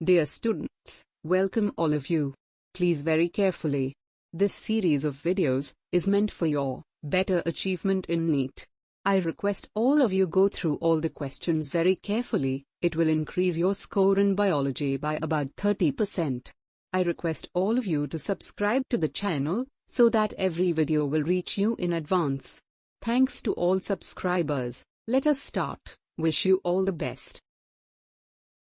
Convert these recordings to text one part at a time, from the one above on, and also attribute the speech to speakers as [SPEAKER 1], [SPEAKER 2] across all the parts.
[SPEAKER 1] Dear students, welcome all of you. Please very carefully. This series of videos is meant for your better achievement in NEET. I request all of you go through all the questions very carefully. It will increase your score in biology by about 30%. I request all of you to subscribe to the channel so that every video will reach you in advance. Thanks to all subscribers. Let us start. Wish you all the best.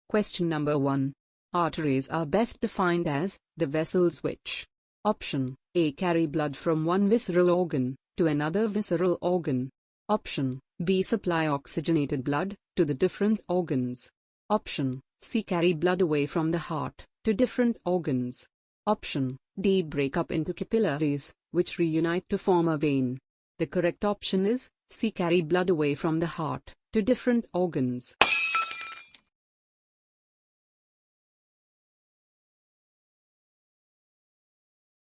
[SPEAKER 1] Question number 1. Arteries are best defined as the vessels which: Option A. Carry blood from one visceral organ to another visceral organ. Option B. Supply oxygenated blood to the different organs. Option C. Carry blood away from the heart to different organs. Option D. Break up into capillaries, which reunite to form a vein. The correct option is C. Carry blood away from the heart to different organs.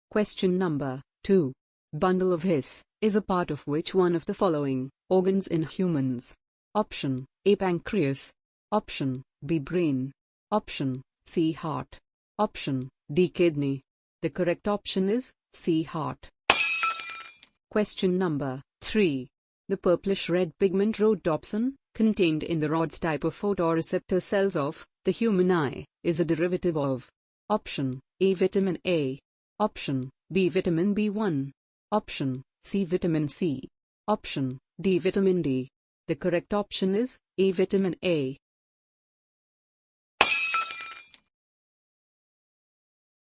[SPEAKER 1] Question number 2. Bundle of His is a part of which one of the following organs in humans? Option A. Pancreas. Option B. Brain. Option C. Heart. Option D. Kidney. The correct option is C. Heart. Question number 3. The purplish red pigment rhodopsin, contained in the rods type of photoreceptor cells of the human eye, is a derivative of: Option A. Vitamin A. Option B. Vitamin B1. Option C. Vitamin C. Option D. Vitamin D. The correct option is A. Vitamin A.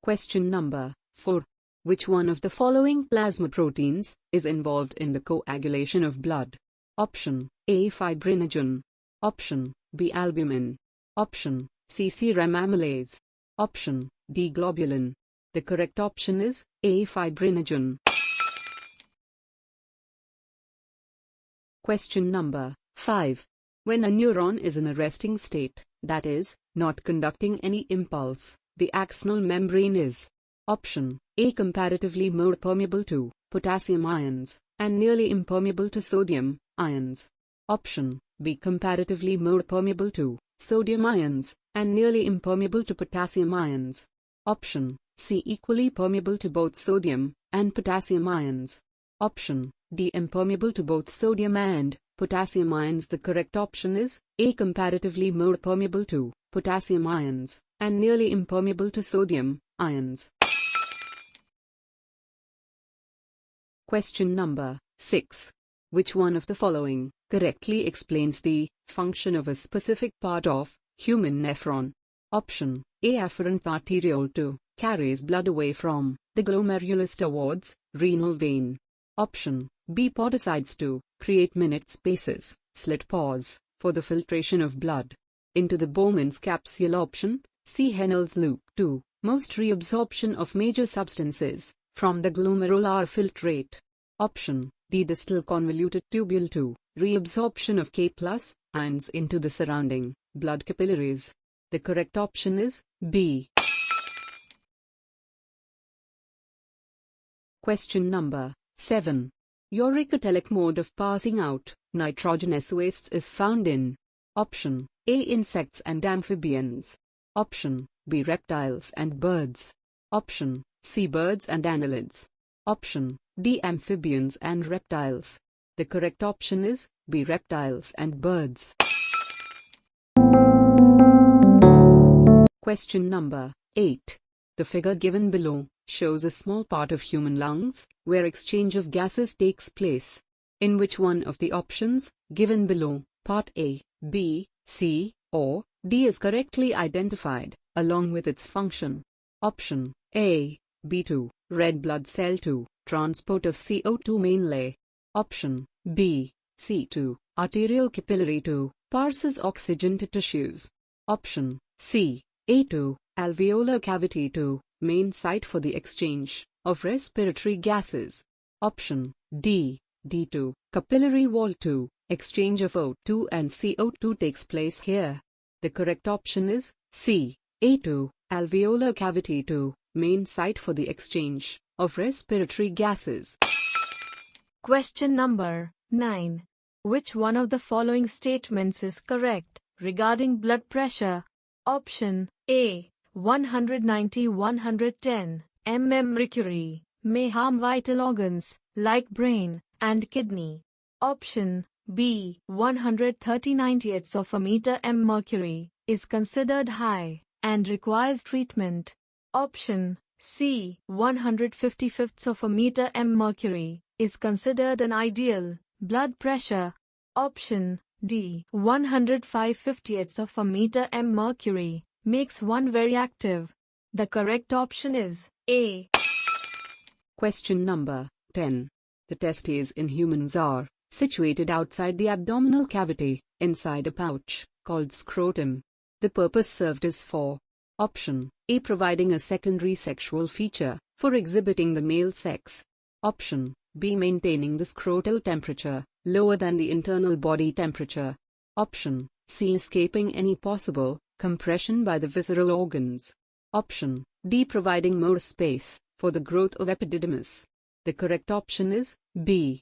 [SPEAKER 1] Question number 4. Which one of the following plasma proteins is involved in the coagulation of blood? Option A. Fibrinogen. Option B. Albumin. Option C. Serum amylase. Option D. Globulin. The correct option is A. Fibrinogen. Question number 5. When a neuron is in a resting state, that is, not conducting any impulse, the axonal membrane is: Option A. Comparatively more permeable to potassium ions and nearly impermeable to sodium ions. Option B. Comparatively more permeable to sodium ions and nearly impermeable to potassium ions. Option C. Equally permeable to both sodium and potassium ions. Option D. Impermeable to both sodium and potassium ions. The correct option is A. Comparatively more permeable to potassium ions and nearly impermeable to sodium ions. Question number 6. Which one of the following correctly explains the function of a specific part of human nephron? Option A. Afferent arteriole 2 carries blood away from the glomerulus towards renal vein. Option B. Podocytes 2 create minute spaces, slit pores, for the filtration of blood into the Bowman's capsule. Option C. Henel's loop 2 most reabsorption of major substances from the glomerular filtrate. Option D. Distal convoluted tubule 2 reabsorption of K+ ions into the surrounding blood capillaries. The correct option is B. Question number 7. Uricotelic mode of passing out nitrogenous wastes is found in: Option A. Insects and amphibians. Option B. Reptiles and birds. Option C. Birds and annelids. Option D. Amphibians and reptiles. The correct option is B. Reptiles and birds. Question number 8. The figure given below shows a small part of human lungs where exchange of gases takes place. In which one of the options given below, part A, B, C, or D is correctly identified, along with its function? Option A, B2, red blood cell 2, transport of CO2 mainly. Option B, C2, arterial capillary 2, passes oxygen to tissues. Option C, A2, alveolar cavity 2, main site for the exchange of respiratory gases. Option D, D2, capillary wall 2, exchange of O2 and CO2 takes place here. The correct option is C, A2, alveolar cavity 2, main site for the exchange of respiratory gases.
[SPEAKER 2] Question number 9. Which one of the following statements is correct regarding blood pressure? Option A. 190-110 mm mercury may harm vital organs like brain and kidney. Option B. 130/98 of a meter m mercury is considered high and requires treatment. Option C. 155 of a meter m mercury is considered an ideal blood pressure. Option D. 105/58 of a meter m mercury makes one very active. The correct option is A.
[SPEAKER 1] Question number 10. The testes in humans are situated outside the abdominal cavity, inside a pouch called scrotum. The purpose served is for Option A. Providing a secondary sexual feature for exhibiting the male sex. Option B. Maintaining the scrotal temperature lower than the internal body temperature. Option C. Escaping any possible compression by the visceral organs. Option D. Providing more space for the growth of epididymis. The correct option is B.